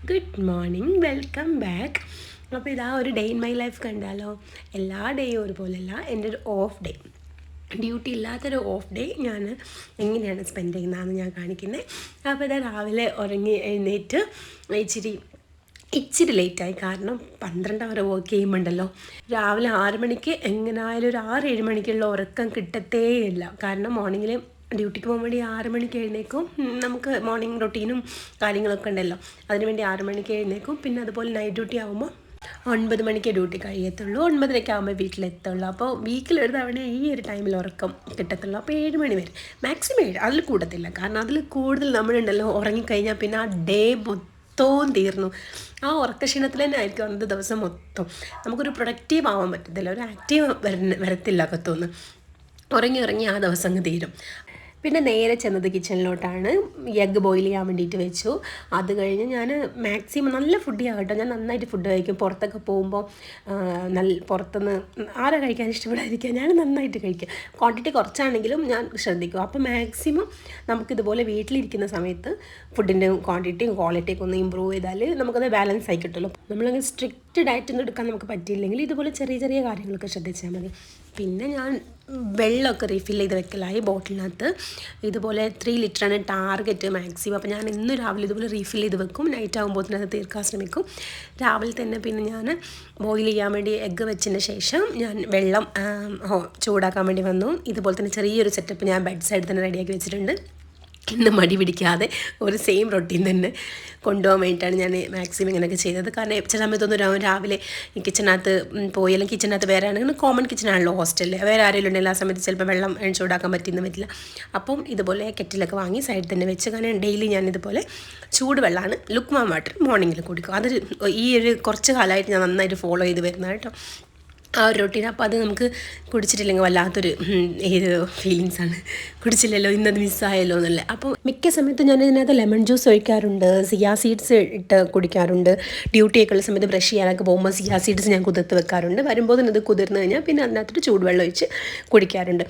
Good morning, welcome back. അപ്പോൾ ഇതാ ഒരു ഡേ ഇൻ മൈ ലൈഫ് കണ്ടാലോ. എല്ലാ ഡേയും ഒരുപോലെയല്ല, എൻ്റെ ഒരു ഓഫ് ഡേ, ഡ്യൂട്ടി ഇല്ലാത്തൊരു ഓഫ് ഡേ ഞാൻ എങ്ങനെയാണ് സ്പെൻഡ് ചെയ്യുന്നതെന്ന് ഞാൻ കാണിക്കുന്നത്. അപ്പോൾ ഇതാ രാവിലെ ഉറങ്ങി എഴുന്നേറ്റ് ഇച്ചിരി ലേറ്റായി, കാരണം 12 അവർ വർക്ക് ചെയ്യുമ്പോണ്ടല്ലോ രാവിലെ 6 മണിക്ക് എങ്ങനെയായാലും ഒരു 6-7 മണിക്കുള്ള ഉറക്കം കിട്ടത്തേ ഇല്ല. കാരണം മോർണിംഗിൽ ഡ്യൂട്ടിക്ക് പോകാൻ വേണ്ടി 6 മണിക്ക് എഴുന്നേക്കും. നമുക്ക് മോർണിംഗ് റൊട്ടീനും കാര്യങ്ങളൊക്കെ ഉണ്ടല്ലോ, അതിനുവേണ്ടി 6 മണിക്ക് എഴുന്നേക്കും. പിന്നെ അതുപോലെ നൈറ്റ് ഡ്യൂട്ടി ആകുമ്പോൾ 9 മണിക്ക് ഡ്യൂട്ടി കഴിയത്തുള്ളൂ, 9:30 ആകുമ്പോൾ വീട്ടിലെത്തുള്ളൂ. അപ്പോൾ വീക്കിലൊരു തവണ ഈ ഒരു ടൈമിൽ ഉറക്കം കിട്ടത്തുള്ളൂ. അപ്പോൾ 7 മണി വരെ, മാക്സിമം 7, അതിൽ കൂടത്തില്ല. കാരണം അതിൽ കൂടുതൽ നമ്മളുണ്ടല്ലോ ഉറങ്ങിക്കഴിഞ്ഞാൽ പിന്നെ ആ ഡേ മൊത്തവും തീർന്നു. ആ ഉറക്കക്ഷീണത്തിൽ തന്നെ ആയിരിക്കും അന്നത്തെ ദിവസം മൊത്തം. നമുക്കൊരു പ്രൊഡക്റ്റീവ് ആവാൻ പറ്റത്തില്ല, ഒരു ആക്റ്റീവ് വരത്തില്ല അകത്തുനിന്ന്. ഉറങ്ങി ആ ദിവസം അങ്ങ് തീരും. പിന്നെ നേരെ ചെന്നത് കിച്ചണിലോട്ടാണ്. എഗ്ഗ് ബോയിൽ ചെയ്യാൻ വേണ്ടിയിട്ട് വെച്ചു. അത് കഴിഞ്ഞ് ഞാൻ മാക്സിമം നല്ല ഫുഡ് ചെയ്യാം ഞാൻ നന്നായിട്ട് ഫുഡ് കഴിക്കും. പുറത്തൊക്കെ പോകുമ്പോൾ പുറത്തുനിന്ന് ആരാ കഴിക്കാൻ ഇഷ്ടപ്പെടാതിരിക്കുക, ഞാൻ നന്നായിട്ട് കഴിക്കും. ക്വാണ്ടിറ്റി കുറച്ചാണെങ്കിലും ഞാൻ ശ്രദ്ധിക്കും. അപ്പോൾ മാക്സിമം നമുക്കിതുപോലെ വീട്ടിലിരിക്കുന്ന സമയത്ത് ഫുഡിൻ്റെ ക്വാണ്ടിറ്റിയും ക്വാളിറ്റിയൊക്കെ ഒന്ന് ഇമ്പ്രൂവ് ചെയ്താൽ നമുക്കത് ബാലൻസ് ആയി കിട്ടുമല്ലോ. നമ്മളങ്ങനെ സ്ട്രിക്റ്റ് ഡയറ്റൊന്നും എടുക്കാൻ നമുക്ക് പറ്റിയില്ലെങ്കിൽ ഇതുപോലെ ചെറിയ ചെറിയ കാര്യങ്ങളൊക്കെ ശ്രദ്ധിച്ചാൽ മതി. പിന്നെ ഞാൻ വെള്ളമൊക്കെ റീഫിൽ ചെയ്ത് വെക്കലായി ബോട്ടിലിനകത്ത്. ഇതുപോലെ 3 ലിറ്ററാണ് ടാർഗറ്റ് മാക്സിമം. അപ്പോൾ ഞാൻ ഇന്ന് രാവിലെ ഇതുപോലെ റീഫിൽ ചെയ്ത് വെക്കും, നൈറ്റ് ആകുമ്പോൾ അത് തീർക്കാൻ ശ്രമിക്കും. രാവിലെ തന്നെ പിന്നെ ഞാൻ ബോയിൽ ചെയ്യാൻ വേണ്ടി എഗ്ഗ് വെച്ചതിന് ശേഷം ഞാൻ വെള്ളം ചൂടാക്കാൻ വേണ്ടി വന്നു. ഇതുപോലെ തന്നെ ചെറിയൊരു സെറ്റപ്പ് ഞാൻ ബെഡ് സൈഡിൽ തന്നെ റെഡിയാക്കി വെച്ചിട്ടുണ്ട്. ഇന്ന് മടി പിടിക്കാതെ ഒരു സെയിം റൊട്ടീൻ തന്നെ കൊണ്ടുപോകാൻ വേണ്ടിയിട്ടാണ് ഞാൻ മാക്സിമം ഇങ്ങനെയൊക്കെ ചെയ്തത്. കാരണം ചില സമയത്തൊന്നും രാവിലെ കിച്ചണിനകത്ത് പോയി, അല്ലെങ്കിൽ കിച്ചണിനകത്ത് വേറെ ആണെങ്കിൽ കോമൺ കിച്ചണാണല്ലോ ഹോസ്റ്റലിൽ, വേറെ ആരെങ്കിലും ഉണ്ടെങ്കിൽ ആ സമയത്ത് ചിലപ്പോൾ വെള്ളം ചൂടാക്കാൻ പറ്റിയെന്ന് പറ്റില്ല. അപ്പം ഇതുപോലെ കെറ്റിലൊക്കെ വാങ്ങി സൈഡിൽ തന്നെ വെച്ച്, കാരണം ഡെയിലി ഞാൻ ഇതുപോലെ ചൂടുവെള്ളമാണ് ലുക്ക്വാം വാട്ടർ മോർണിംഗിൽ കുടിക്കും. അതൊരു ഈ ഒരു കുറച്ച് കാലമായിട്ട് ഞാൻ നന്നായിട്ട് ഫോളോ ചെയ്ത് വരുന്നത് കേട്ടോ, ആ ഒരു റൊട്ടീൻ. അപ്പോൾ അത് നമുക്ക് കുടിച്ചിട്ടില്ലെങ്കിൽ വല്ലാത്തൊരു ഫീലിങ്സാണ്. കുടിച്ചില്ലല്ലോ, ഇന്നത് മിസ്സായല്ലോ എന്നല്ലേ. അപ്പോൾ മിക്ക സമയത്തും ഞാൻ ഇതിനകത്ത് ലെമൺ ജ്യൂസ് ഒഴിക്കാറുണ്ട്, സിയാ സീഡ്സ് ഇട്ട് കുടിക്കാറുണ്ട്. ഡ്യൂട്ടിയൊക്കെ ഉള്ള സമയത്ത് ബ്രഷ് ചെയ്യാനൊക്കെ പോകുമ്പോൾ സിയാ സീഡ്സ് ഞാൻ കുതിർത്ത് വെക്കാറുണ്ട്. വരുമ്പോൾ തന്നെ ഇത് കുതിർന്ന് കഴിഞ്ഞാൽ പിന്നെ അതിനകത്തൊരു ചൂടുവെള്ളം ഒഴിച്ച് കുടിക്കാറുണ്ട്.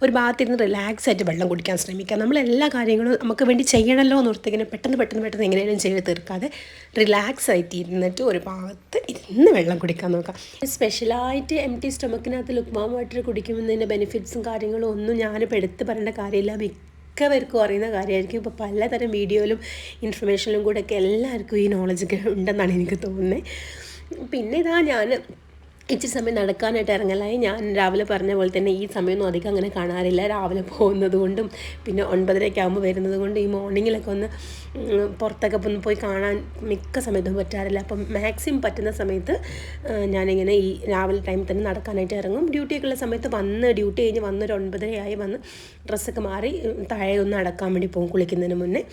ഒരു ഭാഗത്തിരുന്ന് റിലാക്സ് ആയിട്ട് വെള്ളം കുടിക്കാൻ ശ്രമിക്കുക. നമ്മളെല്ലാ കാര്യങ്ങളും നമുക്ക് വേണ്ടി ചെയ്യണമല്ലോ എന്ന് ഓർത്തിങ്ങനെ പെട്ടെന്ന് എങ്ങനെയും ചെയ്ത് തീർക്കാതെ റിലാക്സ് ആയിട്ട് ഇരുന്നിട്ട് ഒരു ഭാഗത്ത് ഇരുന്ന് വെള്ളം കുടിക്കാൻ നോക്കാം. സ്പെഷ്യലായിട്ട് എം ടി സ്റ്റൊമക്കിനകത്ത് ലുക്ക്വാം വാട്ടർ കുടിക്കുമെന്നതിൻ്റെ ബെനിഫിറ്റ്സും കാര്യങ്ങളും ഒന്നും ഞാനിപ്പോൾ എടുത്ത് പറയേണ്ട കാര്യമില്ല, മിക്കവർക്കും അറിയുന്ന കാര്യമായിരിക്കും. ഇപ്പോൾ പലതരം വീഡിയോയിലും ഇൻഫർമേഷനിലും കൂടെയൊക്കെ എല്ലാവർക്കും ഈ നോളജൊക്കെ ഉണ്ടെന്നാണ് എനിക്ക് തോന്നുന്നത്. പിന്നെ ഇതാ ഞാൻ ഇച്ചിരി സമയം നടക്കാനായിട്ട് ഇറങ്ങലായി. ഞാൻ രാവിലെ പറഞ്ഞ പോലെ തന്നെ ഈ സമയമൊന്നും അധികം അങ്ങനെ കാണാറില്ല, രാവിലെ പോകുന്നത് കൊണ്ടും പിന്നെ 9:30 ആകുമ്പോൾ വരുന്നത് കൊണ്ട് ഈ മോർണിംഗിലൊക്കെ ഒന്ന് പുറത്തൊക്കെ ഒന്ന് പോയി കാണാൻ മിക്ക സമയത്തും പറ്റാറില്ല. അപ്പം മാക്സിമം പറ്റുന്ന സമയത്ത് ഞാനിങ്ങനെ ഈ രാവിലെ ടൈം തന്നെ നടക്കാനായിട്ട് ഇറങ്ങും. ഡ്യൂട്ടിയൊക്കെ ഉള്ള സമയത്ത് ഡ്യൂട്ടി കഴിഞ്ഞ് വന്നൊരു 9:30 വന്ന് ഡ്രസ്സൊക്കെ മാറി താഴെ ഒന്ന് നടക്കാൻ വേണ്ടി പോകും കുളിക്കുന്നതിന് മുന്നേ.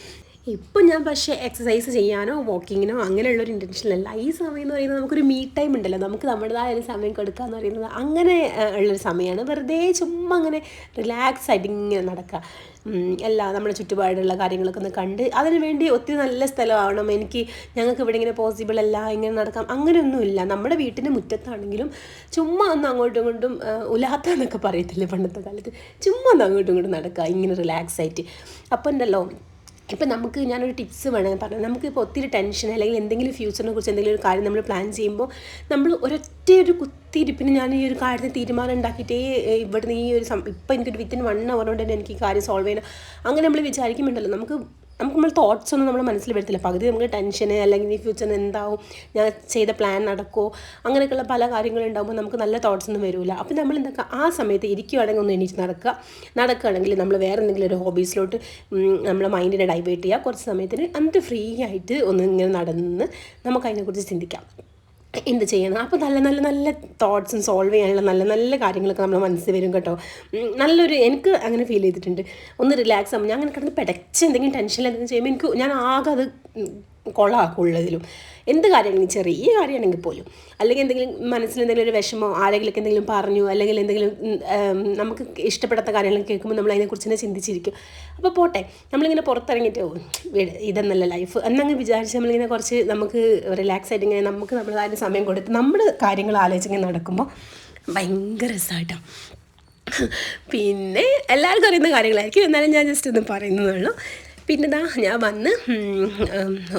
ഇപ്പം ഞാൻ പക്ഷേ എക്സസൈസ് ചെയ്യാനോ വാക്കിങ്ങിനോ അങ്ങനെയുള്ളൊരു ഇൻറ്റൻഷനല്ല. ഈ സമയം എന്ന് പറയുന്നത് നമുക്കൊരു മീ ടൈം ഉണ്ടല്ലോ, നമുക്ക് നമ്മുടേതായ ഒരു സമയം കൊടുക്കുക എന്ന് പറയുന്നത് അങ്ങനെ ഉള്ളൊരു സമയമാണ്. വെറുതെ ചുമ്മാ അങ്ങനെ റിലാക്സ് ആയിട്ട് ഇങ്ങനെ നടക്കുക, നമ്മുടെ ചുറ്റുപാടുള്ള കാര്യങ്ങളൊക്കെ ഒന്ന് കണ്ട്. അതിന് വേണ്ടി ഒത്തിരി നല്ല സ്ഥലമാവണം ഞങ്ങൾക്ക് ഇവിടെ ഇങ്ങനെ പോസിബിൾ അല്ല, ഇങ്ങനെ നടക്കാം അങ്ങനെയൊന്നുമില്ല. നമ്മുടെ വീട്ടിൻ്റെ മുറ്റത്താണെങ്കിലും ചുമ്മാ ഒന്ന് അങ്ങോട്ടും ഇങ്ങോട്ടും ഉലാത്ത എന്നൊക്കെ പറയത്തില്ലേ പണ്ടത്തെ കാലത്ത്, ചുമ്മാ ഒന്ന് അങ്ങോട്ടും ഇങ്ങോട്ടും നടക്കുക ഇങ്ങനെ റിലാക്സ് ആയിട്ട്. അപ്പം ഉണ്ടല്ലോ, ഇപ്പം ഞാനൊരു ടിപ്സ് വേണമെങ്കിൽ പറഞ്ഞു. നമുക്കിപ്പോൾ ഒത്തിരി ടെൻഷൻ അല്ലെങ്കിൽ എന്തെങ്കിലും ഫ്യൂച്ചറിനെ കുറിച്ച് എന്തെങ്കിലും ഒരു കാര്യം നമ്മൾ പ്ലാൻ ചെയ്യുമ്പോൾ നമ്മൾ ഒരു കുത്തിയിരിപ്പിന് ഞാൻ ഈ ഒരു കാര്യത്തിന് തീരുമാനം ഉണ്ടാക്കിയിട്ടേ ഇവിടുന്ന് ഈ ഒരു ഇപ്പം എനിക്കൊരു വിത്തിൻ 1 hour കൊണ്ട് തന്നെ എനിക്ക് ഈ കാര്യം സോൾവ് ചെയ്യണം അങ്ങനെ നമ്മൾ വിചാരിക്കുമ്പോണ്ടല്ലോ, നമുക്ക് നമ്മൾ തോട്ട്സ് ഒന്നും നമ്മുടെ മനസ്സിൽ വരത്തില്ല. പകുതി നമുക്ക് ടെൻഷന് അല്ലെങ്കിൽ ഈ ഫ്യൂച്ചറിന് എന്താവും, ഞാൻ ചെയ്ത പ്ലാൻ നടക്കുമോ, അങ്ങനെയൊക്കെയുള്ള പല കാര്യങ്ങളുണ്ടാകുമ്പോൾ നമുക്ക് നല്ല തോട്ട്സ് ഒന്നും വരില്ല. അപ്പോൾ നമ്മൾ എന്തൊക്കെ ആ സമയത്ത് ഇരിക്കുകയാണെങ്കിൽ ഒന്ന് എണീറ്റ് നടക്കുകയാണെങ്കിൽ നമ്മൾ വേറെ എന്തെങ്കിലും ഒരു ഹോബീസിലോട്ട് നമ്മുടെ മൈൻഡിനെ ഡൈവേർട്ട് ചെയ്യുക. കുറച്ച് സമയത്തിന് എന്നിട്ട് ഫ്രീ ആയിട്ട് ഒന്ന് ഇങ്ങനെ നടന്ന് നമുക്ക് അതിനെക്കുറിച്ച് ചിന്തിക്കാം എന്ത് ചെയ്യണം. അപ്പോൾ നല്ല തോട്ട്സും സോൾവ് ചെയ്യാനുള്ള നല്ല കാര്യങ്ങളൊക്കെ നമ്മുടെ മനസ്സിൽ വരും കേട്ടോ. എനിക്ക് അങ്ങനെ ഫീൽ ചെയ്തിട്ടുണ്ട്. ഒന്ന് റിലാക്സ് ആകുമ്പോൾ ഞാൻ അങ്ങനെ കിടന്ന് പെടച്ച് എന്തെങ്കിലും ടെൻഷനിൽ എന്തെങ്കിലും ചെയ്യുമ്പോൾ ഞാൻ ആകെ അത് കൊള്ളാക്കുള്ളതിലും എന്ത് കാര്യമാണെങ്കിൽ ചെറിയ കാര്യമാണെങ്കിൽ പോലും, അല്ലെങ്കിൽ എന്തെങ്കിലും മനസ്സിൽ എന്തെങ്കിലും ഒരു വിഷമോ ആരെങ്കിലൊക്കെ എന്തെങ്കിലും പറഞ്ഞു, അല്ലെങ്കിൽ എന്തെങ്കിലും നമുക്ക് ഇഷ്ടപ്പെടാത്ത കാര്യങ്ങൾ കേൾക്കുമ്പോൾ നമ്മൾ അതിനെക്കുറിച്ച് തന്നെ ചിന്തിച്ചിരിക്കും. അപ്പോൾ പോട്ടെ, നമ്മളിങ്ങനെ പുറത്തിറങ്ങിയിട്ട് ഇതെന്നല്ല ലൈഫ് എന്നങ്ങ് വിചാരിച്ച് നമ്മളിങ്ങനെ കുറച്ച് നമുക്ക് റിലാക്സ് ആയിട്ട് ഇങ്ങനെ നമുക്ക് നമ്മളതായ സമയം കൊടുത്ത് നമ്മുടെ കാര്യങ്ങൾ ആലോചിച്ചിങ്ങനെ നടക്കുമ്പോൾ ഭയങ്കര രസമായിട്ടോ. പിന്നെ എല്ലാവർക്കും അറിയുന്ന കാര്യങ്ങളായിരിക്കും, എന്നാലും ഞാൻ ജസ്റ്റ് ഒന്ന് പറയുന്നതേ ഉള്ളൂ. പിന്നെ ഇതാ ഞാൻ വന്ന്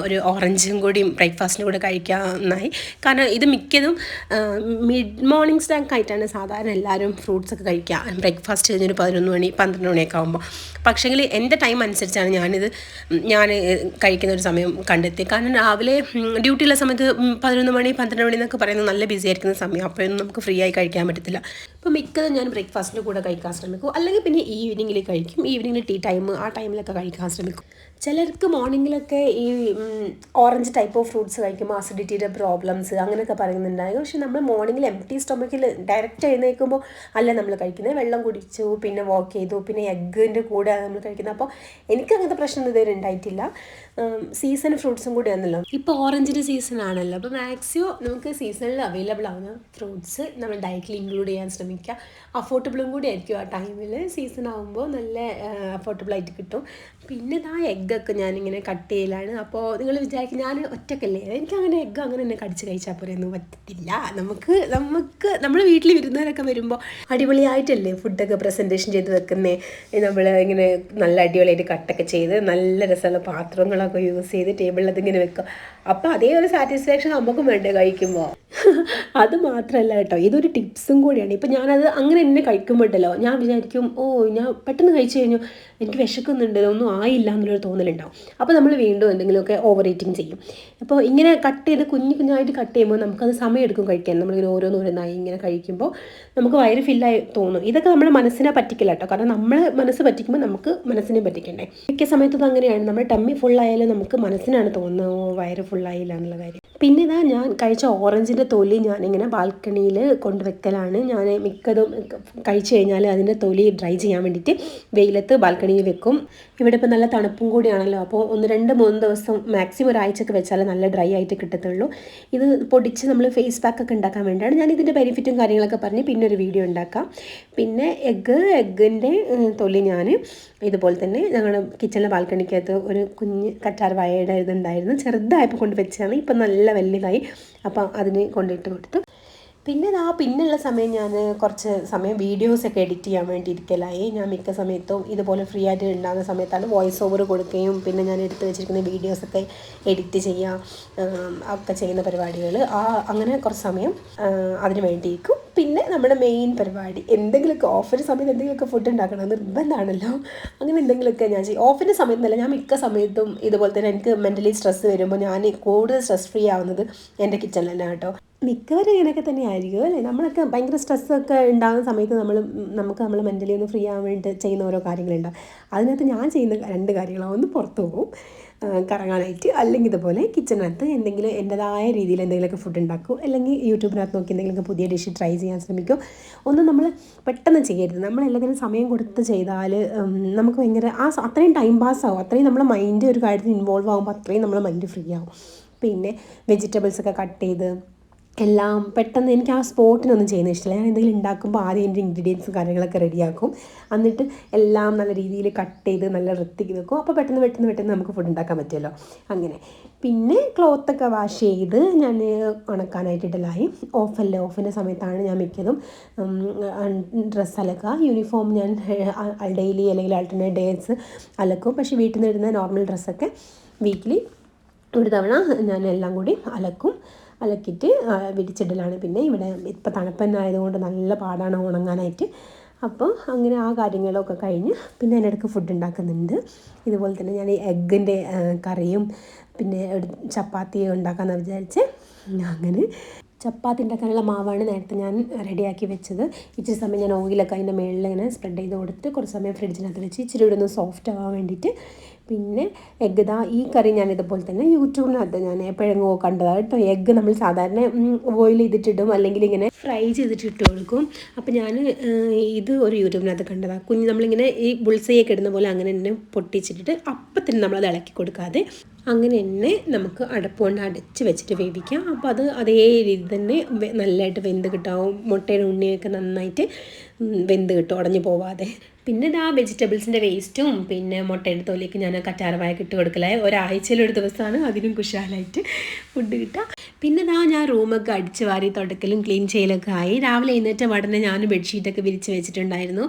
ഒരു ഓറഞ്ചും കൂടി ബ്രേക്ക്ഫാസ്റ്റിന് കൂടെ കഴിക്കാമെന്നായി. കാരണം ഇത് മിക്കതും മിഡ് മോർണിംഗ് സ്നാക്ക് ആയിട്ടാണ് സാധാരണ എല്ലാവരും ഫ്രൂട്ട്സൊക്കെ കഴിക്കുക ബ്രേക്ക്ഫാസ്റ്റ് കഴിഞ്ഞൊരു 11 മണി 12 മണിയൊക്കെ ആകുമ്പോൾ. പക്ഷേങ്കിൽ എൻ്റെ ടൈം അനുസരിച്ചാണ് ഞാൻ കഴിക്കുന്ന ഒരു സമയം കണ്ടെത്തി. കാരണം രാവിലെ ഡ്യൂട്ടിയുള്ള സമയത്ത് 11 മണി 12 മണി എന്നൊക്കെ പറയുന്നത് നല്ല ബിസി ആയിരിക്കുന്ന സമയം. അപ്പോഴൊന്നും നമുക്ക് ഫ്രീ ആയി കഴിക്കാൻ പറ്റത്തില്ല. അപ്പോൾ മിക്കതും ഞാൻ ബ്രേക്ക്ഫാസ്റ്റിൻ്റെ കൂടെ കഴിക്കാൻ ശ്രമിക്കും. അല്ലെങ്കിൽ പിന്നെ ഈവനിങ്ങിൽ കഴിക്കും. ഈവനിങ്ങിൽ ടീ ടൈം ആ ടൈമിലൊക്കെ കഴിക്കാൻ ശ്രമിക്കും. ചിലർക്ക് മോർണിംഗിലൊക്കെ ഈ ഓറഞ്ച് ടൈപ്പ് ഓഫ് ഫ്രൂട്ട്സ് കഴിക്കുമ്പോൾ അസിഡിറ്റിയുടെ പ്രോബ്ലംസ് അങ്ങനെയൊക്കെ പറയുന്നുണ്ടായിരുന്നു. പക്ഷേ നമ്മൾ മോർണിംഗിൽ എംപ്റ്റി സ്റ്റൊമക്കിൽ ഡയറക്റ്റ് എഴുന്നേൽക്കുമ്പോൾ അല്ല നമ്മൾ കഴിക്കുന്നത്. വെള്ളം കുടിച്ചു, പിന്നെ വാക്ക് ചെയ്തു, പിന്നെ എഗ്ഗിൻ്റെ കൂടെ നമ്മൾ കഴിക്കുന്നത്. അപ്പോൾ എനിക്ക് അങ്ങനത്തെ പ്രശ്നം ഇതുവരെ ഉണ്ടായിട്ടില്ല. സീസൺ ഫ്രൂട്ട്സും കൂടി ആണല്ലോ, ഇപ്പോൾ ഓറഞ്ചിൻ്റെ സീസൺ ആണല്ലോ. അപ്പോൾ മാക്സിമം നമുക്ക് സീസണിൽ അവൈലബിൾ ആവുന്ന ഫ്രൂട്ട്സ് നമ്മൾ ഡയറ്റിൽ ഇൻക്ലൂഡ് ചെയ്യാൻ ശ്രമിക്കുക. അഫോർഡബിളും കൂടി ആയിരിക്കും ആ ടൈമിൽ. സീസൺ ആകുമ്പോൾ നല്ല അഫോർഡബിളായിട്ട് കിട്ടും. പിന്നെ ഇതാ എഗ്ഗൊക്കെ ഞാനിങ്ങനെ കട്ട് ചെയ്യലാണ്. അപ്പോൾ നിങ്ങൾ വിചാരിക്കും ഞാൻ ഒറ്റക്കല്ലേ, എനിക്കങ്ങനെ എഗ്ഗ് അങ്ങനെ തന്നെ കടിച്ച് കഴിച്ചാൽ പോരെയൊന്നും പറ്റത്തില്ല. നമുക്ക് നമ്മൾ വീട്ടിൽ വിരുന്നവരൊക്കെ വരുമ്പോൾ അടിപൊളിയായിട്ടല്ലേ ഫുഡൊക്കെ പ്രസൻറ്റേഷൻ ചെയ്ത് വെക്കുന്നേ. നമ്മൾ ഇങ്ങനെ നല്ല അടിപൊളിയായിട്ട് കട്ടൊക്കെ ചെയ്ത് നല്ല രസമുള്ള പാത്രങ്ങളൊക്കെ യൂസ് ചെയ്ത് ടേബിളിൽ അതിങ്ങനെ വെക്കുക. അപ്പോൾ അതേ ഒരു സാറ്റിസ്ഫാക്ഷൻ നമുക്കും വേണ്ടേ കഴിക്കുമ്പോൾ. അത് മാത്രമല്ല കേട്ടോ, ഇതൊരു ടിപ്സും കൂടിയാണ്. ഇപ്പം ഞാനത് അങ്ങനെ തന്നെ കഴിക്കുമ്പോഴല്ലോ ഞാൻ വിചാരിക്കും, ഞാൻ പെട്ടെന്ന് കഴിച്ചു കഴിഞ്ഞു, എനിക്ക് വിശക്കുന്നുണ്ട്, ഒന്നും ആയില്ല എന്നുള്ളൊരു തോന്നലുണ്ടാവും. അപ്പോൾ നമ്മൾ വീണ്ടും എന്തെങ്കിലുമൊക്കെ ഓവർ ഈറ്റിങ് ചെയ്യും. അപ്പോൾ ഇങ്ങനെ കട്ട് ചെയ്ത് കുഞ്ഞായിട്ട് കട്ട് ചെയ്യുമ്പോൾ നമുക്കത് സമയമെടുക്കും കഴിക്കാൻ. നമ്മളിങ്ങനെ ഓരോന്നോരോന്നായി ഇങ്ങനെ കഴിക്കുമ്പോൾ നമുക്ക് വയറ് ഫില്ലായി തോന്നും. ഇതൊക്കെ നമ്മുടെ മനസ്സിനെ പറ്റിക്കില്ല കേട്ടോ. കാരണം നമ്മൾ മനസ്സ് പറ്റിക്കുമ്പോൾ നമുക്ക് മനസ്സിനെ പറ്റിക്കണ്ടേ. മിക്ക സമയത്തും അങ്ങനെയാണ്. നമ്മുടെ ടമ്മി ഫുള്ളായാലും നമുക്ക് മനസ്സിനാണ് തോന്നുന്നത് വയറ് ഫുള്ളായില്ല എന്നുള്ള കാര്യം. പിന്നെ ഇതാ ഞാൻ കഴിച്ച ഓറഞ്ചിൻ്റെ തൊലി ഞാനിങ്ങനെ ബാൽക്കണിയിൽ കൊണ്ടുവെക്കലാണ്. ഞാൻ മിക്കതും കഴിച്ചു കഴിഞ്ഞാൽ അതിൻ്റെ തൊലി ഡ്രൈ ചെയ്യാൻ വേണ്ടിയിട്ട് വെയിലത്ത് ബാൽക്കണിയിൽ വെക്കും. ഇവിടെ ഇപ്പോൾ നല്ല തണുപ്പും കൂടിയാണല്ലോ. അപ്പോൾ 1-2-3 ദിവസം മാക്സിമം ഒരാഴ്ചയൊക്കെ വെച്ചാൽ നല്ല ഡ്രൈ ആയിട്ട് കിട്ടത്തുള്ളൂ. ഇത് പൊടിച്ച് നമ്മൾ ഫേസ് പാക്കൊക്കെ ഉണ്ടാക്കാൻ വേണ്ടിയാണ്. ഞാൻ ഇതിൻ്റെ ബെനിഫിറ്റും കാര്യങ്ങളൊക്കെ പറഞ്ഞ് പിന്നെ ഒരു വീഡിയോ ഉണ്ടാക്കാം. പിന്നെ എഗ്ഗിൻ്റെ തൊലി ഞാൻ ഇതുപോലെ തന്നെ ഞങ്ങളുടെ കിച്ചണിലെ ബാൽക്കണിക്കകത്ത് ഒരു കുഞ്ഞ് കറ്റാർ വാഴയുടെ ഇതുണ്ടായിരുന്നു, ചെറുതായപ്പോൾ കൊണ്ട് വെച്ചാണ്. ഇപ്പം നല്ല വലിയതായി. അപ്പം അതിന് കൊണ്ടിട്ട് കൊടുത്തു. പിന്നെ പിന്നെയുള്ള സമയം ഞാൻ കുറച്ച് സമയം വീഡിയോസൊക്കെ എഡിറ്റ് ചെയ്യാൻ വേണ്ടി ഇരിക്കലായി. ഞാൻ മിക്ക സമയത്തും ഇതുപോലെ ഫ്രീ ആയിട്ട് ഉണ്ടാകുന്ന സമയത്താണ് വോയിസ് ഓവർ കൊടുക്കുകയും പിന്നെ ഞാൻ എടുത്ത് വെച്ചിരിക്കുന്ന വീഡിയോസൊക്കെ എഡിറ്റ് ഒക്കെ ചെയ്യുന്ന പരിപാടികൾ. അങ്ങനെ കുറച്ച് സമയം അതിന് വേണ്ടിയിരിക്കും. പിന്നെ നമ്മുടെ മെയിൻ പരിപാടി എന്തെങ്കിലുമൊക്കെ ഓഫിൻ്റെ സമയത്ത് എന്തെങ്കിലുമൊക്കെ ഫുഡ് ഉണ്ടാക്കണം നിർബന്ധമാണല്ലോ. അങ്ങനെ എന്തെങ്കിലുമൊക്കെ ഞാൻ ചെയ്യും. ഓഫിൻ്റെ സമയത്തല്ല, ഞാൻ മിക്ക സമയത്തും ഇതുപോലെ തന്നെ എനിക്ക് മെൻ്റലി സ്ട്രെസ്സ് വരുമ്പോൾ ഞാൻ കൂടുതൽ സ്ട്രെസ് ഫ്രീ ആവുന്നത് എൻ്റെ കിച്ചണിൽ തന്നെ കേട്ടോ. മിക്കവരും ഇങ്ങനെയൊക്കെ തന്നെ ആയിരിക്കും അല്ലേ. നമ്മളൊക്കെ ഭയങ്കര സ്ട്രെസ്സൊക്കെ ഉണ്ടാകുന്ന സമയത്ത് നമ്മൾ മെൻ്റലി ഒന്ന് ഫ്രീ ആവാൻ വേണ്ടി ചെയ്യുന്ന ഓരോ കാര്യങ്ങളുണ്ടാവും. അതിനകത്ത് ഞാൻ ചെയ്യുന്ന 2 കാര്യങ്ങളാണ്. ഒന്ന് പുറത്ത് പോകും കറങ്ങാനായിട്ട്, അല്ലെങ്കിൽ ഇതുപോലെ കിച്ചണിനകത്ത് എന്തെങ്കിലും എൻ്റെതായ രീതിയിൽ എന്തെങ്കിലുമൊക്കെ ഫുഡ് ഉണ്ടാക്കും, അല്ലെങ്കിൽ യൂട്യൂബിനകത്ത് നോക്കി എന്തെങ്കിലുമൊക്കെ പുതിയ ഡിഷ് ട്രൈ ചെയ്യാൻ ശ്രമിക്കും. ഒന്നും നമ്മൾ പെട്ടെന്ന് ചെയ്യരുത്. നമ്മൾ എല്ലാത്തിനും സമയം കൊടുത്ത് ചെയ്താൽ നമുക്ക് ഭയങ്കര അത്രയും ടൈം പാസ്സാവും. അത്രയും നമ്മുടെ മൈൻഡ് ഒരു കാര്യത്തിൽ ഇൻവോൾവ് ആകുമ്പോൾ അത്രയും നമ്മുടെ മൈൻഡ് ഫ്രീ ആവും. പിന്നെ വെജിറ്റബിൾസൊക്കെ കട്ട് ചെയ്ത് എല്ലാം പെട്ടെന്ന്, എനിക്ക് ആ സ്പോട്ടിനൊന്നും ചെയ്യുന്നത് ഇഷ്ടമില്ല. ഞാൻ എന്തെങ്കിലും ഉണ്ടാക്കുമ്പോൾ ആദ്യം എൻ്റെ ഇൻഗ്രീഡിയൻസും കാര്യങ്ങളൊക്കെ റെഡിയാക്കും. എന്നിട്ട് എല്ലാം നല്ല രീതിയിൽ കട്ട് ചെയ്ത് നല്ല വൃത്തിക്ക് വെക്കും. അപ്പോൾ പെട്ടെന്ന് നമുക്ക് ഫുഡ് ഉണ്ടാക്കാൻ പറ്റുമല്ലോ. അങ്ങനെ പിന്നെ ക്ലോത്തൊക്കെ വാഷ് ചെയ്ത് ഞാൻ ഉണക്കാനായിട്ടിടലായി. ഓഫിൻ്റെ സമയത്താണ് ഞാൻ മിക്കതും ഡ്രസ്സ് അലക്കുക. യൂണിഫോം ഞാൻ ഡെയിലി അല്ലെങ്കിൽ ആൾട്ടർനേറ്റ് ഡേയ്സ് അലക്കും. പക്ഷേ വീട്ടിൽ നിന്ന് ഇടുന്ന നോർമൽ ഡ്രസ്സൊക്കെ വീക്കിലി ഒരു തവണ ഞാൻ എല്ലാം കൂടി അലക്കിയിട്ട് വിരിച്ചിടലാണ്. പിന്നെ ഇവിടെ ഇപ്പം തണുപ്പന്നായതുകൊണ്ട് നല്ല പാടാണ് ഉണങ്ങാനായിട്ട്. അപ്പോൾ അങ്ങനെ ആ കാര്യങ്ങളൊക്കെ കഴിഞ്ഞ് പിന്നെ അതിനിടയ്ക്ക് ഫുഡ് ഉണ്ടാക്കുന്നുണ്ട്. ഇതുപോലെ തന്നെ ഞാൻ എഗ്ഗിൻ്റെ കറിയും പിന്നെ ചപ്പാത്തി ഉണ്ടാക്കാമെന്ന് വിചാരിച്ച് അങ്ങനെ ചപ്പാത്തി ഉണ്ടാക്കാനുള്ള മാവാണ് നേരത്തെ ഞാൻ റെഡിയാക്കി വെച്ചത്. ഇച്ചിരി സമയം ഞാൻ ഓയിലൊക്കെ അതിൻ്റെ മുകളിൽ ഇങ്ങനെ സ്പ്രെഡ് ചെയ്ത് കൊടുത്ത് കുറച്ച് സമയം ഫ്രിഡ്ജിനകത്ത് വെച്ച് ഇച്ചിരി ഇവിടെ ഒന്ന് സോഫ്റ്റ് ആവാൻ വേണ്ടിയിട്ട്. പിന്നെ എഗ്ഗ് ഈ കറി ഞാൻ ഇതുപോലെ തന്നെ യൂട്യൂബിനകത്ത് ഞാൻ എപ്പോഴെങ്ങോ കണ്ടതാണ് കേട്ടോ. എഗ്ഗ് നമ്മൾ സാധാരണ ബോയിൽ ചെയ്തിട്ടിടും, അല്ലെങ്കിൽ ഇങ്ങനെ ഫ്രൈ ചെയ്തിട്ട് കൊടുക്കും. അപ്പോൾ ഞാൻ ഇത് ഒരു യൂട്യൂബിനകത്ത് കണ്ടതാണ്. നമ്മളിങ്ങനെ ഈ ബുൾസൈയൊക്കെ ഇടുന്ന പോലെ അങ്ങനെ തന്നെ പൊട്ടിച്ചിട്ടിട്ട് അപ്പം തന്നെ നമ്മളത് ഇളക്കി കൊടുക്കാതെ അങ്ങനെ തന്നെ നമുക്ക് അടപ്പ് കൊണ്ട് അടച്ച് വെച്ചിട്ട് വേവിക്കാം. അപ്പോൾ അത് അതേ രീതി തന്നെ നല്ലതായിട്ട് വെന്ത് കിട്ടാവും. മുട്ടയുടെ ഉണ്ണിയൊക്കെ നന്നായിട്ട് വെന്ത് കിട്ടും, ഉടഞ്ഞു പോവാതെ. പിന്നെ വെജിറ്റബിൾസിൻ്റെ വേസ്റ്റും പിന്നെ മുട്ടയുടെ തൊലിയൊക്കെ ഞാൻ കറ്റാർവാഴ ഇട്ട് കൊടുക്കലായി. ഒരാഴ്ചയിലൊരു ദിവസമാണ് അതിനും കുശാലായിട്ട് ഫുഡ് കിട്ടുക. പിന്നെ ഞാൻ റൂമൊക്കെ അടിച്ച് വാരി തുടക്കലും ക്ലീൻ ചെയ്യലൊക്കെ ആയി. രാവിലെ എഴുന്നേറ്റ ഉടനെ ഞാൻ ബെഡ്ഷീറ്റൊക്കെ വിരിച്ച് വെച്ചിട്ടുണ്ടായിരുന്നു,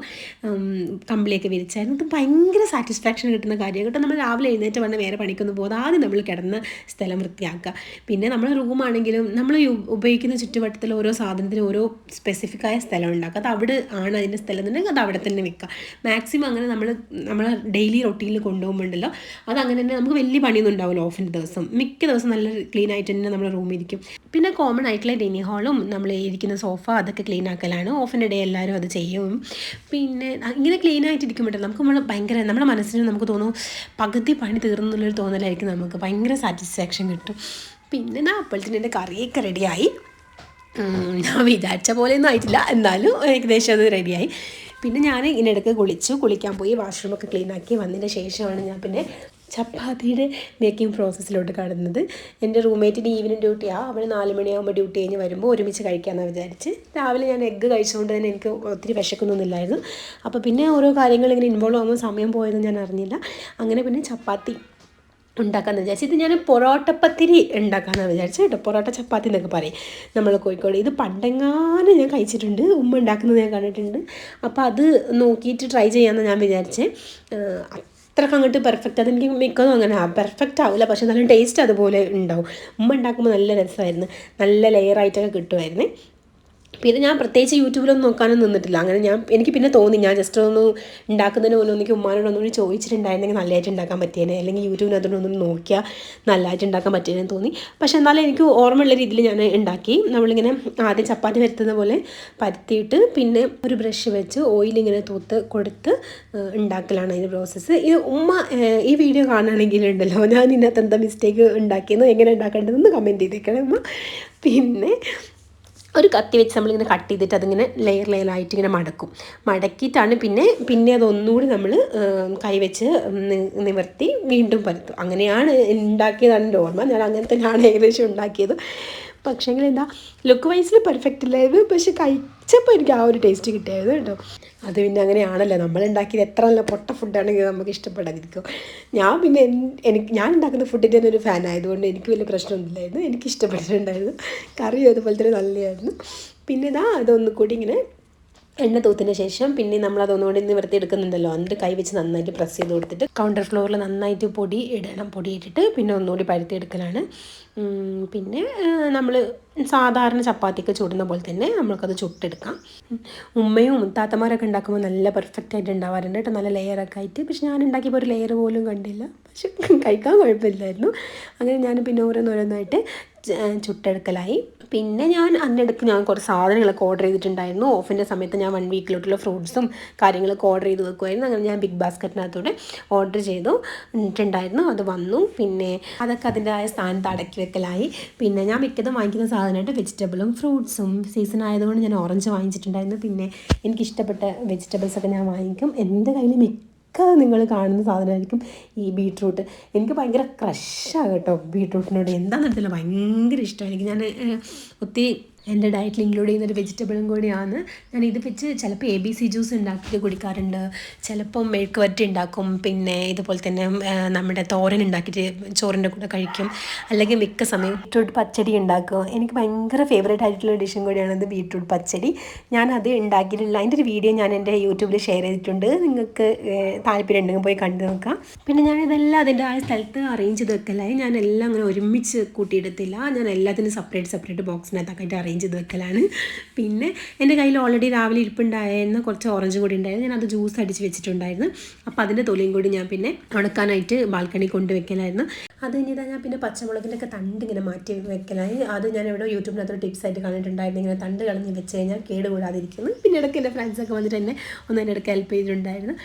കമ്പിളിയൊക്കെ വിരിച്ചായിരുന്നു. ഇത് ഭയങ്കര സാറ്റിസ്ഫാക്ഷൻ കിട്ടുന്ന കാര്യമാണ് കേട്ടോ. നമ്മൾ രാവിലെ എഴുന്നേറ്റ ഉടനെ വേറെ പണിക്കൊന്നും പോകാതെ ആദ്യം നമ്മൾ കിടന്ന സ്ഥലം വൃത്തിയാക്കുക. പിന്നെ നമ്മൾ റൂമാണെങ്കിലും നമ്മൾ ഉപയോഗിക്കുന്ന ചുറ്റുവട്ടത്തിൽ ഓരോ സാധനത്തിനും ഓരോ സ്പെസിഫിക്കായ സ്ഥലം ഉണ്ടാക്കുക. അത് അവിടെ ആണ് അതിൻ്റെ സ്ഥലം എന്നുണ്ടെങ്കിൽ അത് അവിടെ തന്നെ വെക്കുക. മാക്സിമം അങ്ങനെ നമ്മൾ ഡെയിലി റൊട്ടീനിൽ കൊണ്ടുപോകുമ്പോണ്ടല്ലോ അതങ്ങനെ തന്നെ നമുക്ക് വലിയ പണിയൊന്നും ഉണ്ടാവില്ല. ഓഫിൻ്റെ ദിവസം മിക്ക ദിവസം നല്ല ക്ലീൻ ആയിട്ട് തന്നെ നമ്മുടെ റൂമിൽ ഇരിക്കും. പിന്നെ കോമൺ ആയിട്ടുള്ള ഡൈനിങ് ഹാളും നമ്മൾ ഇരിക്കുന്ന സോഫ അതൊക്കെ ക്ലീൻ ആക്കലാണ്. ഓഫിൻ്റെ ഡേ എല്ലാവരും അത് ചെയ്യും. പിന്നെ ഇങ്ങനെ ക്ലീൻ ആയിട്ടിരിക്കുമ്പോഴേ നമുക്ക് ഭയങ്കര നമ്മുടെ മനസ്സിന് നമുക്ക് തോന്നും പകുതി പണി തീർന്നുള്ളൊരു തോന്നലായിരിക്കും. നമുക്ക് ഭയങ്കര സാറ്റിസ്ഫാക്ഷൻ കിട്ടും. പിന്നെ അപ്പോഴത്തേനും എൻ്റെ കറിയൊക്കെ റെഡിയായി. ഞാൻ വിചാരിച്ച പോലെയൊന്നും ആയിട്ടില്ല, എന്നാലും ഏകദേശം അത് റെഡിയായി. പിന്നെ ഞാൻ ഇതിനിടയ്ക്ക് കുളിക്കാൻ പോയി വാഷ്റൂമൊക്കെ ക്ലീൻ ആക്കി വന്നതിന് ശേഷമാണ് ഞാൻ പിന്നെ ചപ്പാത്തിയുടെ മേക്കിംഗ് പ്രോസസ്സിലോട്ട് കടന്നത്. എൻ്റെ റൂംമേറ്റിന് ഈവനിങ് ഡ്യൂട്ടിയാണ്. അവൾ 4 മണിയാകുമ്പോൾ ഡ്യൂട്ടി കഴിഞ്ഞ് വരുമ്പോൾ ഒരുമിച്ച് കഴിക്കാമെന്ന് വിചാരിച്ച്. രാവിലെ ഞാൻ എഗ്ഗ് കഴിച്ചുകൊണ്ട് തന്നെ എനിക്ക് ഒത്തിരി വിശക്കുന്നൊന്നുമില്ലായിരുന്നു. അപ്പോൾ പിന്നെ ഓരോ കാര്യങ്ങൾ ഇങ്ങനെ ഇൻവോൾവ് ആകുമ്പോൾ സമയം പോയതൊന്നും ഞാൻ അറിഞ്ഞില്ല. അങ്ങനെ പിന്നെ ചപ്പാത്തി ഉണ്ടാക്കാമെന്ന് വിചാരിച്ചു. ഇത് ഞാൻ പൊറോട്ടപ്പത്തിരി ഉണ്ടാക്കാമെന്ന് വിചാരിച്ചു കേട്ടോ. പൊറോട്ട ചപ്പാത്തി എന്നൊക്കെ പറയും നമ്മൾ കോഴിക്കോട്. ഇത് പണ്ടെങ്ങാനും ഞാൻ കഴിച്ചിട്ടുണ്ട്, ഉമ്മ ഉണ്ടാക്കുന്നത് ഞാൻ കണ്ടിട്ടുണ്ട്. അപ്പോൾ അത് നോക്കിയിട്ട് ട്രൈ ചെയ്യാമെന്ന് ഞാൻ വിചാരിച്ചേ. അത്രയ്ക്ക് അങ്ങോട്ട് പെർഫെക്റ്റ് അതെനിക്ക് മിക്കതും അങ്ങനെ പെർഫെക്റ്റ് ആവില്ല, പക്ഷേ നല്ല ടേസ്റ്റ് അതുപോലെ ഉണ്ടാവും. ഉമ്മ ഉണ്ടാക്കുമ്പോൾ നല്ല രസമായിരുന്നു, നല്ല ലെയറായിട്ടൊക്കെ കിട്ടുമായിരുന്നു. പിന്നെ ഞാൻ പ്രത്യേകിച്ച് യൂട്യൂബിലൊന്നും നോക്കാനൊന്നും നിന്നിട്ടില്ല. അങ്ങനെ എനിക്ക് പിന്നെ തോന്നി ഞാൻ ജസ്റ്റ് ഒന്ന് ഉണ്ടാക്കുന്നതിന് മുന്നേ എനിക്ക് ഉമ്മാനോടൊന്നുകൂടി ചോദിച്ചിട്ടുണ്ടായിരുന്നെങ്കിൽ നല്ലതായിട്ട് ഉണ്ടാക്കാൻ പറ്റിയേനെ, അല്ലെങ്കിൽ യൂട്യൂബിനകത്തൊന്നും നോക്കിയാൽ നല്ലതായിട്ട് ഉണ്ടാക്കാൻ പറ്റിയെന്ന് തോന്നി. പക്ഷേ എന്നാലും എനിക്ക് ഓർമ്മയുള്ള രീതിയിൽ ഞാൻ ഉണ്ടാക്കി. നമ്മളിങ്ങനെ ആദ്യം ചപ്പാത്തി പരത്തുന്ന പോലെ പരത്തിയിട്ട് പിന്നെ ഒരു ബ്രഷ് വെച്ച് ഓയിലിങ്ങനെ തൂത്ത് കൊടുത്ത് ഉണ്ടാക്കലാണ് അതിൻ്റെ പ്രോസസ്സ്. ഇത് ഉമ്മ ഈ വീഡിയോ കാണുകയാണെങ്കിൽ ഉണ്ടല്ലോ ഞാൻ ഇതിനകത്ത് എന്താ മിസ്റ്റേക്ക് ഉണ്ടാക്കിയെന്ന് എങ്ങനെ ഉണ്ടാക്കേണ്ടതെന്ന് കമൻറ്റ് ചെയ്തേക്കണം ഉമ്മ. പിന്നെ ഒരു കത്തി വെച്ച് നമ്മളിങ്ങനെ കട്ട് ചെയ്തിട്ട് അതിങ്ങനെ ലെയറായിട്ട് ഇങ്ങനെ മടക്കിയിട്ടാണ് പിന്നെ അതൊന്നുകൂടി നമ്മൾ കൈവച്ച് നിവർത്തി വീണ്ടും പരത്തും. അങ്ങനെയാണ് ഉണ്ടാക്കിയതാണ് എൻ്റെ ഓർമ്മ. ഞാൻ അങ്ങനെ തന്നെയാണ് ഏകദേശം ഉണ്ടാക്കിയത്. പക്ഷേങ്കിൽ എന്താ ലുക്ക് വൈസിൽ പെർഫെക്റ്റ് ഇല്ലായിരുന്നു, പക്ഷെ കഴിച്ചപ്പോൾ എനിക്ക് ആ ഒരു ടേസ്റ്റ് കിട്ടിയായിരുന്നു കേട്ടോ. അത് പിന്നെ അങ്ങനെയാണല്ലോ, നമ്മളുണ്ടാക്കിയത് എത്ര നല്ല പൊട്ട ഫുഡാണെങ്കിൽ നമുക്ക് ഇഷ്ടപ്പെടാതിരിക്കും. ഞാൻ ഉണ്ടാക്കുന്ന ഫുഡിൻ്റെ തന്നെ ഒരു ഫാൻ ആയതുകൊണ്ട് എനിക്ക് വലിയ പ്രശ്നമൊന്നുമില്ലായിരുന്നു, എനിക്ക് ഇഷ്ടപ്പെട്ടിട്ടുണ്ടായിരുന്നു. കറിയും അതുപോലെ തന്നെ നല്ലതായിരുന്നു. പിന്നെ അതൊന്നു കൂടി ഇങ്ങനെ എണ്ണ തൂത്തിന് ശേഷം പിന്നെ നമ്മളതൊന്നുകൂടി നിവർത്തി എടുക്കുന്നുണ്ടല്ലോ, എന്നിട്ട് കൈ വെച്ച് നന്നായിട്ട് പ്രസ് ചെയ്ത് കൊടുത്തിട്ട് കൗണ്ടർ ഫ്ലോറിൽ നന്നായിട്ട് പൊടി ഇട്ടിട്ട് പിന്നെ ഒന്നുകൂടി പരത്തി എടുക്കലാണ്. പിന്നെ നമ്മൾ സാധാരണ ചപ്പാത്തിക്ക് ചുടുന്ന പോലെ തന്നെ നമ്മൾക്കത് ചുട്ടെടുക്കാം. ഉമ്മയും താത്തമാരൊക്കെ ഉണ്ടാക്കുമ്പോൾ നല്ല പെർഫെക്റ്റ് ആയിട്ട് ഉണ്ടാവാറുണ്ട് കേട്ടോ, നല്ല ലെയറൊക്കെ ആയിട്ട്. പക്ഷെ ഞാൻ ഉണ്ടാക്കിയപ്പോൾ ഒരു ലെയർ പോലും കണ്ടില്ല, പക്ഷെ കഴിക്കാൻ കുഴപ്പമില്ലായിരുന്നു. അങ്ങനെ ഞാൻ പിന്നെ ഓരോന്നോരോന്നായിട്ട് ചുട്ടെടുക്കലായി. പിന്നെ ഞാൻ കുറച്ച് സാധനങ്ങളൊക്കെ ഓർഡർ ചെയ്തിട്ടുണ്ടായിരുന്നു. ഓഫിൻ്റെ സമയത്ത് ഞാൻ 1 വീക്കിലോട്ടുള്ള ഫ്രൂട്ട്സും കാര്യങ്ങളൊക്കെ ഓർഡർ ചെയ്ത് വെക്കുമായിരുന്നു. അങ്ങനെ ഞാൻ ബിഗ് ബാസ്ക്കറ്റിനകത്തൂടെ ഓർഡർ ചെയ്തിട്ടുണ്ടായിരുന്നു. അത് വന്നു. പിന്നെ അതൊക്കെ അതിൻ്റെതായ സ്ഥാനത്ത് അടക്കി വെക്കലായി. പിന്നെ ഞാൻ മിക്കതും വാങ്ങിക്കുന്ന സാധനമായിട്ട് വെജിറ്റബിളും ഫ്രൂട്ട്സും സീസൺ ആയതുകൊണ്ട് ഞാൻ ഓറഞ്ച് വാങ്ങിച്ചിട്ടുണ്ടായിരുന്നു. പിന്നെ എനിക്കിഷ്ടപ്പെട്ട വെജിറ്റബിൾസൊക്കെ ഞാൻ വാങ്ങിക്കും. എൻ്റെ കയ്യിൽ നിങ്ങൾ കാണുന്ന സാധനമായിരിക്കും ഈ ബീട്രൂട്ട്. എനിക്ക് ഭയങ്കര ക്രഷാണ് കേട്ടോ ബീട്രൂട്ടിനോട്. എന്താണെന്ന് അറിയില്ല, ഭയങ്കര ഇഷ്ടമാണ് എനിക്ക്. ഞാൻ ഒത്തിരി എൻ്റെ ഡയറ്റിൽ ഇൻക്ലൂഡ് ചെയ്യുന്നൊരു വെജിറ്റബിളും കൂടിയാണ്. ഞാൻ ഇത് വെച്ച് ചിലപ്പോൾ ABC ജ്യൂസ് ഉണ്ടാക്കിയിട്ട് കുടിക്കാറുണ്ട്, ചിലപ്പം മെഴുക്ക് വരട്ടി ഉണ്ടാക്കും, പിന്നെ ഇതുപോലെ തന്നെ നമ്മുടെ തോരൻ ഉണ്ടാക്കിയിട്ട് ചോറിൻ്റെ കൂടെ കഴിക്കും, അല്ലെങ്കിൽ മിക്ക സമയം ബീട്രൂട്ട് പച്ചടി ഉണ്ടാക്കും. എനിക്ക് ഭയങ്കര ഫേവറേറ്റ് ആയിട്ടുള്ള ഡിഷും കൂടിയാണത് ബീട്രൂട്ട് പച്ചടി. ഞാനത് ഉണ്ടാക്കിയിട്ടില്ല, അതിൻ്റെ ഒരു വീഡിയോ ഞാൻ എൻ്റെ യൂട്യൂബിൽ ഷെയർ ചെയ്തിട്ടുണ്ട്, നിങ്ങൾക്ക് താല്പര്യം ഉണ്ടെങ്കിൽ പോയി കണ്ടു നോക്കാം. പിന്നെ ഞാനിതെല്ലാം അതിൻ്റെ ആ സ്ഥലത്ത് അറേഞ്ച് ചെയ്ത് വെക്കലായി. ഞാനെല്ലാം അങ്ങനെ ഒരുമിച്ച് കൂട്ടിയിടത്തില്ല, ഞാൻ എല്ലാത്തിനും സെപ്പറേറ്റ് ബോക്സിനകത്തൊക്കെ അറേഞ്ച് ചെയ്ത് വെക്കലാണ്. പിന്നെ എൻ്റെ കയ്യിൽ ഓൾറെഡി രാവിലെ ഇരിപ്പുണ്ടായിരുന്ന കുറച്ച് ഓറഞ്ച് കൂടി ഉണ്ടായിരുന്നു, ഞാൻ അത് ജ്യൂസ് അടിച്ച് വെച്ചിട്ടുണ്ടായിരുന്നു. അപ്പോൾ അതിൻ്റെ തൊലിയും കൂടി ഞാൻ പിന്നെ ഉണക്കാനായിട്ട് ബാൽക്കണി കൊണ്ടുവയ്ക്കലായിരുന്നു. അത് കഴിഞ്ഞിട്ട് ഞാൻ പിന്നെ പച്ചമുളകിൻ്റെ ഒക്കെ തണ്ട് ഇങ്ങനെ മാറ്റി വെക്കലായി. അത് ഞാൻ എവിടെ യൂട്യൂബിനകത്ത് ടിപ്സായിട്ട് കണ്ടിട്ടുണ്ടായിരുന്നു, ഇങ്ങനെ തണ്ട് കളഞ്ഞ് വെച്ച് കഴിഞ്ഞാൽ കേടുകൂടാതിരിക്കുന്നു. പിന്നെ ഇടയ്ക്ക് എൻ്റെ ഫ്രണ്ട്സൊക്കെ വന്നിട്ട് എന്നെ എൻ്റെ ഇടയ്ക്ക് ഹെൽപ്പ് ചെയ്തിട്ടുണ്ടായിരുന്നു.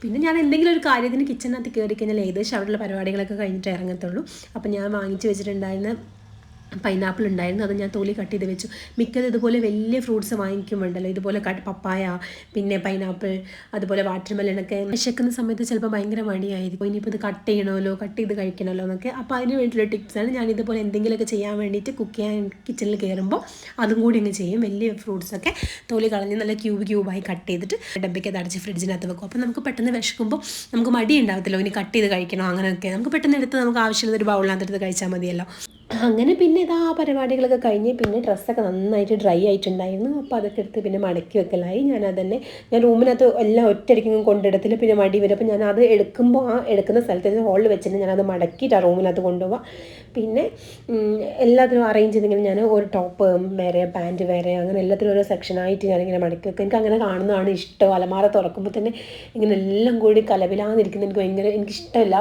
പിന്നെ ഞാൻ എന്തെങ്കിലും ഒരു കാര്യത്തിന് കിച്ചണിനകത്ത് കയറി കഴിഞ്ഞാൽ ഏകദേശം അവിടെയുള്ള പരിപാടികളൊക്കെ കഴിഞ്ഞിട്ട് ഇറങ്ങത്തുള്ളൂ. അപ്പോൾ ഞാൻ വാങ്ങിച്ച് വെച്ചിട്ടുണ്ടായിരുന്ന പൈനാപ്പിൾ ഉണ്ടായിരുന്നു, അത് ഞാൻ തൊലി കട്ട് ചെയ്ത് വെച്ചു. മിക്കത് ഇതുപോലെ വലിയ ഫ്രൂട്ട്സ് വാങ്ങിക്കുമ്പോണ്ടല്ലോ, ഇതുപോലെ പപ്പായ, പിന്നെ പൈനാപ്പിൾ, അതുപോലെ വാട്ടർമെലനൊക്കെ വിശക്കുന്ന സമയത്ത് ചിലപ്പോൾ ഭയങ്കര മടിയായിരിക്കും, ഇനിയിപ്പോൾ ഇത് കട്ട് ചെയ്ത് കഴിക്കണമല്ലോ എന്നൊക്കെ. അപ്പോൾ അതിന് വേണ്ടിയിട്ടുള്ള ടിപ്സാണ്. ഞാൻ ഇതുപോലെ എന്തെങ്കിലുമൊക്കെ ചെയ്യാൻ വേണ്ടിയിട്ട് കുക്ക് ചെയ്യാൻ കിച്ചണിൽ കയറുമ്പോൾ അതും കൂടി അങ്ങ് ചെയ്യും. വലിയ ഫ്രൂട്ട്സൊക്കെ തൊലി കളഞ്ഞ് നല്ല ക്യൂബായി കട്ട് ചെയ്തിട്ട് ഡബ്ബയ്ക്ക് അടച്ച് ഫ്രിഡ്ജിനകത്ത് വെക്കും. അപ്പോൾ നമുക്ക് പെട്ടെന്ന് വിശക്കുമ്പോൾ നമുക്ക് മടി ഉണ്ടാവത്തില്ലോ, ഇനി കട്ട് ചെയ്ത് കഴിക്കണോ അങ്ങനെയൊക്കെ. നമുക്ക് പെട്ടെന്ന് എടുത്ത് നമുക്ക് ആവശ്യമുള്ള ഒരു ബൗളിനകത്ത് എടുത്ത് കഴിച്ചാൽ മതിയല്ലോ. അങ്ങനെ പിന്നെ ഇതാ ആ പരിപാടികളൊക്കെ കഴിഞ്ഞ് പിന്നെ ഡ്രസ്സൊക്കെ നന്നായിട്ട് ഡ്രൈ ആയിട്ടുണ്ടായിരുന്നു. അപ്പോൾ അതൊക്കെ എടുത്ത് പിന്നെ മടക്കി വെക്കലായി. ഞാൻ റൂമിനകത്ത് എല്ലാം ഒറ്റയടിക്കും കൊണ്ടിടത്തില്ല, പിന്നെ മടി വരും. അപ്പോൾ ഞാനത് എടുക്കുമ്പോൾ ആ എടുക്കുന്ന സ്ഥലത്ത് ഹോളിൽ വെച്ചിട്ട് ഞാനത് മടക്കിയിട്ടാണ് റൂമിനകത്ത് കൊണ്ടുപോവുക. പിന്നെ എല്ലാത്തിനും അറേഞ്ച് ചെയ്തിങ്ങനെ ഞാൻ ഒരു ടോപ്പ് വേറെ, പാൻറ്റ് വേറെ, അങ്ങനെ എല്ലാത്തിനും ഓരോ സെക്ഷനായിട്ട് ഞാനിങ്ങനെ മടക്കി വെക്കും. എനിക്ക് അങ്ങനെ കാണുന്നതാണ് ഇഷ്ടം. അലമാര തുറക്കുമ്പോൾ തന്നെ ഇങ്ങനെ എല്ലാം കൂടി കലപിലാന്നിരിക്കുന്നത് എനിക്കിഷ്ടമല്ല.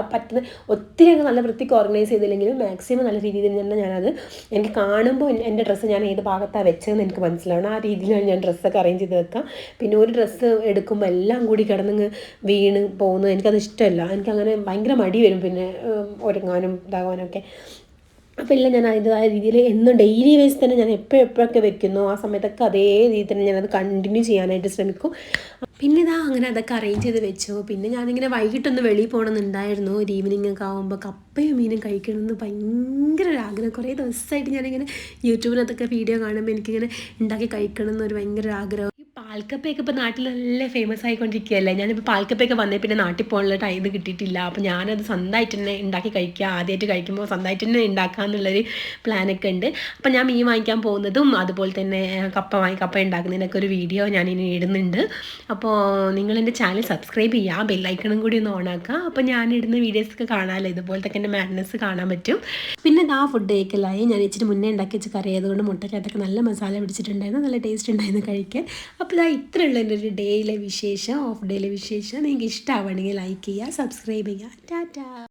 ഒത്തിരി അങ്ങ് നല്ല വൃത്തിക്ക് ഓർഗനൈസ് ചെയ്തില്ലെങ്കിലും മാക്സിമം നല്ല രീതിയിൽ തന്നെ എനിക്ക് കാണുമ്പോൾ എൻ്റെ ഡ്രസ്സ് ഞാൻ ഏത് ഭാഗത്താണ് വെച്ചതെന്ന് എനിക്ക് മനസ്സിലാവണം. ആ രീതിയിലാണ് ഞാൻ ഡ്രസ്സൊക്കെ അറേഞ്ച് ചെയ്ത് വെക്കാം. പിന്നെ ഒരു ഡ്രസ്സ് എടുക്കുമ്പോൾ എല്ലാം കൂടി കിടന്നങ്ങ് വീണ് പോകുന്നത് എനിക്കത് ഇഷ്ടമല്ല. എനിക്കങ്ങനെ ഭയങ്കര മടി വരും പിന്നെ ഒരുങ്ങാനും ഇതാകാനൊക്കെ. അപ്പോൾ എല്ലാം ഞാൻ അതിൻ്റെതായ രീതിയിൽ എന്നും ഡെയിലി വേസ് തന്നെ ഞാൻ എപ്പോഴൊക്കെ വെക്കുന്നു ആ സമയത്തൊക്കെ അതേ രീതിയിൽ തന്നെ ഞാനത് കണ്ടിന്യൂ ചെയ്യാനായിട്ട് ശ്രമിക്കും. പിന്നെ അങ്ങനെ അതൊക്കെ അറേഞ്ച് ചെയ്ത് വെച്ചു. പിന്നെ ഞാനിങ്ങനെ വൈകിട്ടൊന്ന് വെളിയിൽ പോകണമെന്നുണ്ടായിരുന്നു. ഒരു ഈവനിങ് ഒക്കെ ആകുമ്പോൾ കപ്പയും മീനും കഴിക്കണമെന്ന് ഭയങ്കര ഒരു ആഗ്രഹം. കുറേ ദിവസമായിട്ട് ഞാനിങ്ങനെ യൂട്യൂബിനകത്തൊക്കെ വീഡിയോ കാണുമ്പോൾ എനിക്കിങ്ങനെ ഉണ്ടാക്കി കഴിക്കണം എന്നൊരു ഭയങ്കര ആഗ്രഹം. ഈ പാൽക്കപ്പയൊക്കെ ഇപ്പോൾ നാട്ടിൽ നല്ല ഫേമസ് ആയിക്കൊണ്ടിരിക്കുകയല്ലേ. ഞാനിപ്പോൾ പാൽക്കപ്പയൊക്കെ വന്നേ പിന്നെ നാട്ടിൽ പോകാനുള്ള ടൈം കിട്ടിയിട്ടില്ല. അപ്പോൾ ഞാനത് സ്വന്തമായിട്ട് തന്നെ ഉണ്ടാക്കി കഴിക്കുക. ആദ്യമായിട്ട് കഴിക്കുമ്പോൾ സ്വന്തമായിട്ട് തന്നെ ഉണ്ടാക്കുക എന്നുള്ളൊരു പ്ലാനൊക്കെ ഉണ്ട്. അപ്പോൾ ഞാൻ മീൻ വാങ്ങിക്കാൻ പോകുന്നതും അതുപോലെ തന്നെ കപ്പ ഉണ്ടാക്കുന്നതിനൊക്കെ ഒരു വീഡിയോ ഞാനിനി ഇടുന്നുണ്ട്. അപ്പോൾ നിങ്ങളെൻ്റെ ചാനൽ സബ്സ്ക്രൈബ് ചെയ്യുക, ബെല്ലൈക്കണും കൂടി ഒന്ന് ഓണാക്കുക. അപ്പോൾ ഞാനിടുന്ന വീഡിയോസൊക്കെ കാണാമല്ലോ, ഇതുപോലത്തെ എൻ്റെ മാഡ്നസ് കാണാൻ പറ്റും. പിന്നെ ഫുഡ് കഴിക്കലായി. ഞാൻ ഇച്ചിരി മുന്നേ ഉണ്ടാക്കി വെച്ച കറി ആയതുകൊണ്ട് മുട്ടയ്ക്കകത്തൊക്കെ നല്ല മസാല പിടിച്ചിട്ടുണ്ടായിരുന്നു, നല്ല ടേസ്റ്റ് ഉണ്ടായിരുന്നു കഴിക്കാൻ. അപ്പോൾ ഇത്രയുള്ള എൻ്റെ ഒരു ഡേയിലെ വിശേഷം, ഓഫ് ഡേയിലെ വിശേഷം. നിങ്ങൾക്ക് ഇഷ്ടമാവുകയാണെങ്കിൽ ലൈക്ക് ചെയ്യുക, സബ്സ്ക്രൈബ് ചെയ്യുക. ടാറ്റാ.